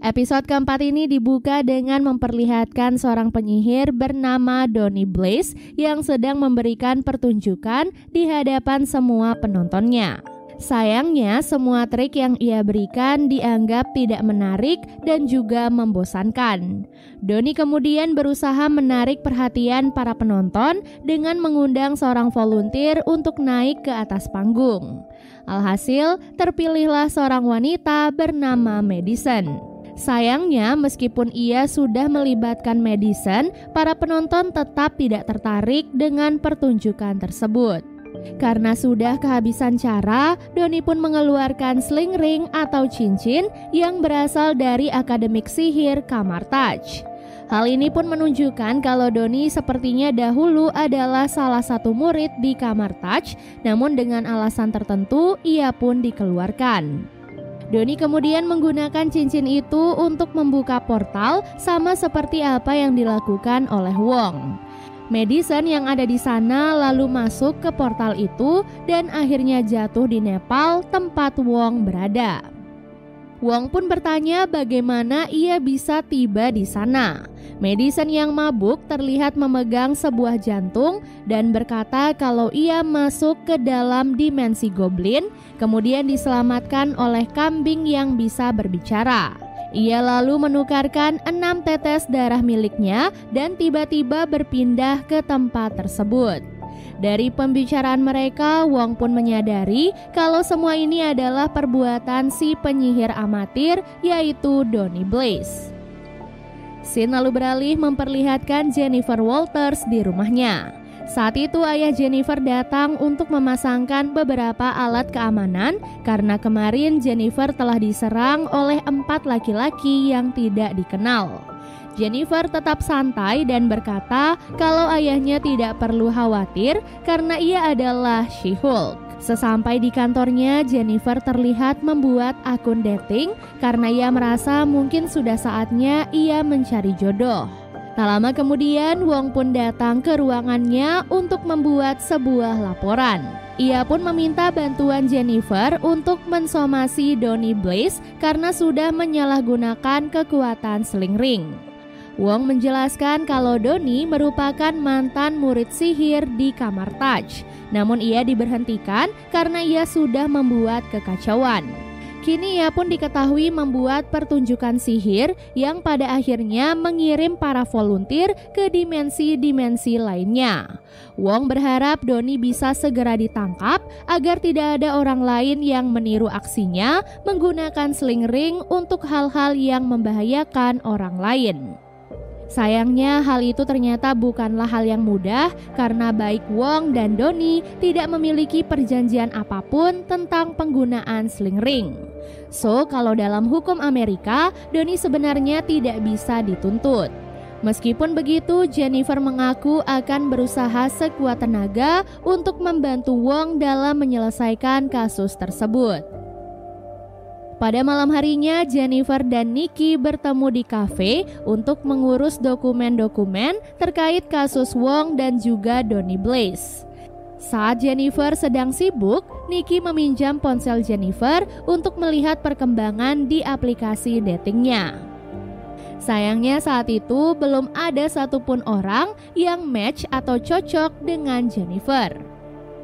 Episode keempat ini dibuka dengan memperlihatkan seorang penyihir bernama Donny Blaze yang sedang memberikan pertunjukan di hadapan semua penontonnya. Sayangnya, semua trik yang ia berikan dianggap tidak menarik dan juga membosankan. Donny kemudian berusaha menarik perhatian para penonton dengan mengundang seorang volunteer untuk naik ke atas panggung. Alhasil, terpilihlah seorang wanita bernama Madison. Sayangnya, meskipun ia sudah melibatkan Madison, para penonton tetap tidak tertarik dengan pertunjukan tersebut. Karena sudah kehabisan cara, Donny pun mengeluarkan sling ring atau cincin yang berasal dari akademik sihir Camartage. Hal ini pun menunjukkan kalau Donny sepertinya dahulu adalah salah satu murid di Camartage, namun dengan alasan tertentu ia pun dikeluarkan. Donny kemudian menggunakan cincin itu untuk membuka portal sama seperti apa yang dilakukan oleh Wong. Madison yang ada di sana lalu masuk ke portal itu dan akhirnya jatuh di Nepal, tempat Wong berada. Wong pun bertanya bagaimana ia bisa tiba di sana. Madison yang mabuk terlihat memegang sebuah jantung dan berkata kalau ia masuk ke dalam dimensi goblin, kemudian diselamatkan oleh kambing yang bisa berbicara. Ia lalu menukarkan 6 tetes darah miliknya dan tiba-tiba berpindah ke tempat tersebut. Dari pembicaraan mereka, Wong pun menyadari kalau semua ini adalah perbuatan si penyihir amatir yaitu Donny Blaze. Scene lalu beralih memperlihatkan Jennifer Walters di rumahnya. Saat itu ayah Jennifer datang untuk memasangkan beberapa alat keamanan karena kemarin Jennifer telah diserang oleh 4 laki-laki yang tidak dikenal. Jennifer tetap santai dan berkata kalau ayahnya tidak perlu khawatir karena ia adalah She-Hulk. Sesampai di kantornya, Jennifer terlihat membuat akun dating karena ia merasa mungkin sudah saatnya ia mencari jodoh. Tak lama kemudian, Wong pun datang ke ruangannya untuk membuat sebuah laporan. Ia pun meminta bantuan Jennifer untuk mensomasi Donny Blaze karena sudah menyalahgunakan kekuatan sling ring. Wong menjelaskan kalau Donny merupakan mantan murid sihir di Camartage, namun ia diberhentikan karena ia sudah membuat kekacauan. Kini ia pun diketahui membuat pertunjukan sihir yang pada akhirnya mengirim para volunteer ke dimensi-dimensi lainnya. Wong berharap Donny bisa segera ditangkap agar tidak ada orang lain yang meniru aksinya menggunakan sling ring untuk hal-hal yang membahayakan orang lain. Sayangnya hal itu ternyata bukanlah hal yang mudah karena baik Wong dan Donny tidak memiliki perjanjian apapun tentang penggunaan sling ring. So, kalau dalam hukum Amerika, Donny sebenarnya tidak bisa dituntut. Meskipun begitu, Jennifer mengaku akan berusaha sekuat tenaga untuk membantu Wong dalam menyelesaikan kasus tersebut. Pada malam harinya, Jennifer dan Nikki bertemu di kafe untuk mengurus dokumen-dokumen terkait kasus Wong dan juga Donny Blaze. Saat Jennifer sedang sibuk, Nikki meminjam ponsel Jennifer untuk melihat perkembangan di aplikasi datingnya. Sayangnya saat itu belum ada satupun orang yang match atau cocok dengan Jennifer.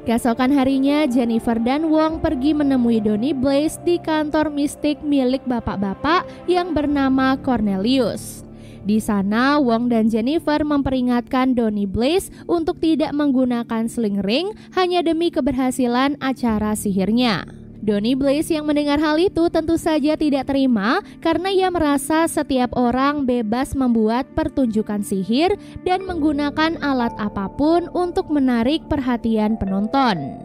Keesokan harinya, Jennifer dan Wong pergi menemui Donny Blaze di kantor mistik milik bapak-bapak yang bernama Cornelius. Di sana, Wong dan Jennifer memperingatkan Donny Blaze untuk tidak menggunakan sling ring hanya demi keberhasilan acara sihirnya. Donny Blaze yang mendengar hal itu tentu saja tidak terima karena ia merasa setiap orang bebas membuat pertunjukan sihir dan menggunakan alat apapun untuk menarik perhatian penonton.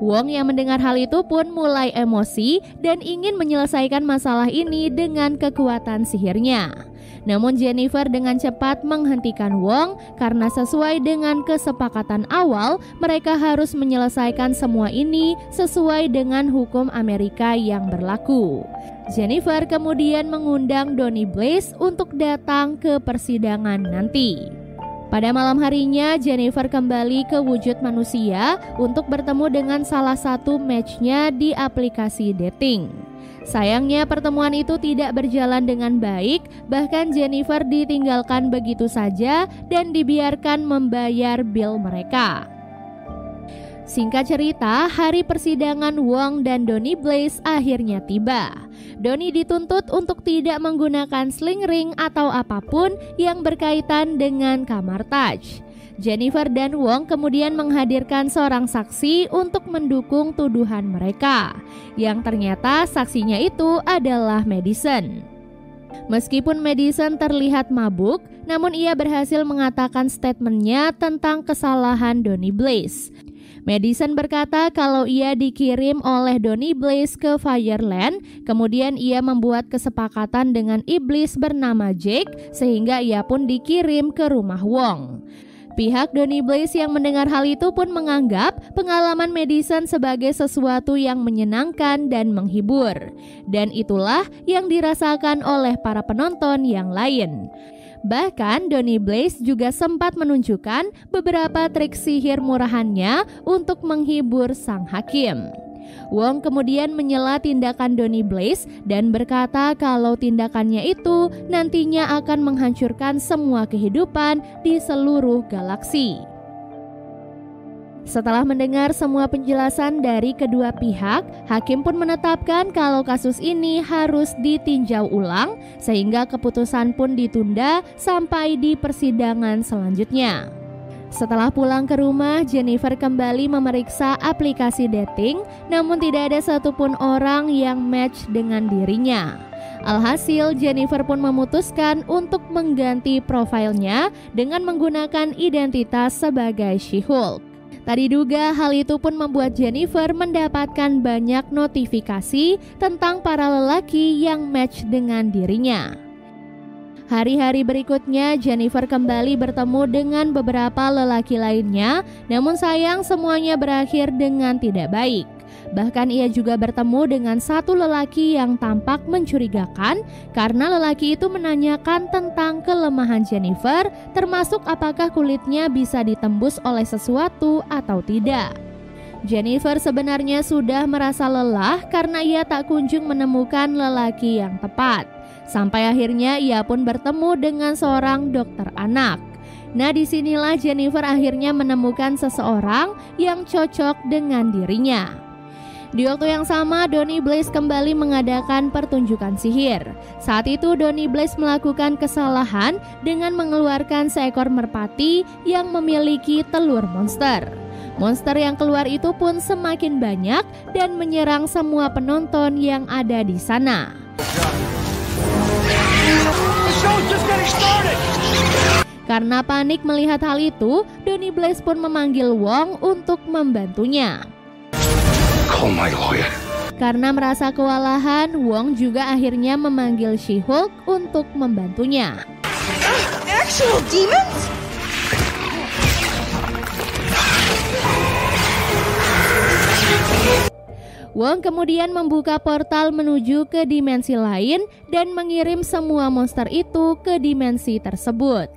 Wong yang mendengar hal itu pun mulai emosi dan ingin menyelesaikan masalah ini dengan kekuatan sihirnya. Namun Jennifer dengan cepat menghentikan Wong karena sesuai dengan kesepakatan awal, mereka harus menyelesaikan semua ini sesuai dengan hukum Amerika yang berlaku. Jennifer kemudian mengundang Donny Blaze untuk datang ke persidangan nanti. Pada malam harinya, Jennifer kembali ke wujud manusia untuk bertemu dengan salah satu matchnya di aplikasi dating. Sayangnya pertemuan itu tidak berjalan dengan baik, bahkan Jennifer ditinggalkan begitu saja dan dibiarkan membayar bil mereka. Singkat cerita, hari persidangan Wong dan Donnie Blaze akhirnya tiba. Donnie dituntut untuk tidak menggunakan sling ring atau apapun yang berkaitan dengan kamar Taj. Jennifer dan Wong kemudian menghadirkan seorang saksi untuk mendukung tuduhan mereka, yang ternyata saksinya itu adalah Madison. Meskipun Madison terlihat mabuk, namun ia berhasil mengatakan statementnya tentang kesalahan Donnie Blaze. Madison berkata kalau ia dikirim oleh Donnie Blaze ke Fireland, kemudian ia membuat kesepakatan dengan iblis bernama Jake sehingga ia pun dikirim ke rumah Wong. Pihak Donnie Blaze yang mendengar hal itu pun menganggap pengalaman Madison sebagai sesuatu yang menyenangkan dan menghibur. Dan itulah yang dirasakan oleh para penonton yang lain. Bahkan Donnie Blaze juga sempat menunjukkan beberapa trik sihir murahannya untuk menghibur sang hakim. Wong kemudian menyela tindakan Donnie Blaze dan berkata kalau tindakannya itu nantinya akan menghancurkan semua kehidupan di seluruh galaksi. Setelah mendengar semua penjelasan dari kedua pihak, hakim pun menetapkan kalau kasus ini harus ditinjau ulang sehingga keputusan pun ditunda sampai di persidangan selanjutnya. Setelah pulang ke rumah, Jennifer kembali memeriksa aplikasi dating, namun tidak ada satupun orang yang match dengan dirinya. Alhasil, Jennifer pun memutuskan untuk mengganti profilnya dengan menggunakan identitas sebagai She-Hulk. Tak diduga, hal itu pun membuat Jennifer mendapatkan banyak notifikasi tentang para lelaki yang match dengan dirinya. Hari-hari berikutnya, Jennifer kembali bertemu dengan beberapa lelaki lainnya, namun sayang semuanya berakhir dengan tidak baik. Bahkan ia juga bertemu dengan satu lelaki yang tampak mencurigakan karena lelaki itu menanyakan tentang kelemahan Jennifer, termasuk apakah kulitnya bisa ditembus oleh sesuatu atau tidak. Jennifer sebenarnya sudah merasa lelah karena ia tak kunjung menemukan lelaki yang tepat. Sampai akhirnya ia pun bertemu dengan seorang dokter anak. Nah, disinilah Jennifer akhirnya menemukan seseorang yang cocok dengan dirinya. Di waktu yang sama, Donnie Blaze kembali mengadakan pertunjukan sihir. Saat itu Donnie Blaze melakukan kesalahan dengan mengeluarkan seekor merpati yang memiliki telur monster. Monster yang keluar itu pun semakin banyak dan menyerang semua penonton yang ada di sana. Karena panik melihat hal itu, Donnie Blaze pun memanggil Wong untuk membantunya. Karena merasa kewalahan, Wong juga akhirnya memanggil She-Hulk untuk membantunya. Actual demons? Wong kemudian membuka portal menuju ke dimensi lain dan mengirim semua monster itu ke dimensi tersebut.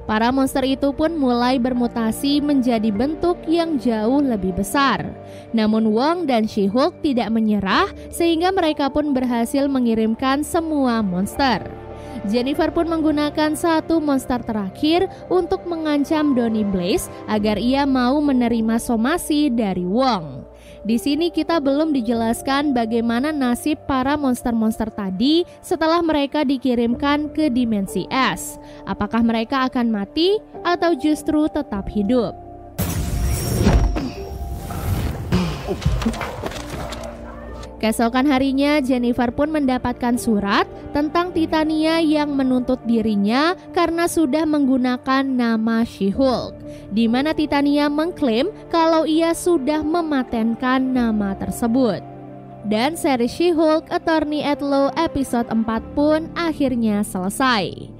Para monster itu pun mulai bermutasi menjadi bentuk yang jauh lebih besar. Namun Wong dan She-Hulk tidak menyerah sehingga mereka pun berhasil mengirimkan semua monster. Jennifer pun menggunakan satu monster terakhir untuk mengancam Donnie Blaze agar ia mau menerima somasi dari Wong. Di sini kita belum dijelaskan bagaimana nasib para monster-monster tadi setelah mereka dikirimkan ke dimensi S. Apakah mereka akan mati atau justru tetap hidup? Keesokan harinya, Jennifer pun mendapatkan surat tentang Titania yang menuntut dirinya karena sudah menggunakan nama She-Hulk, di mana Titania mengklaim kalau ia sudah mematenkan nama tersebut. Dan seri She-Hulk Attorney at Law episode 4 pun akhirnya selesai.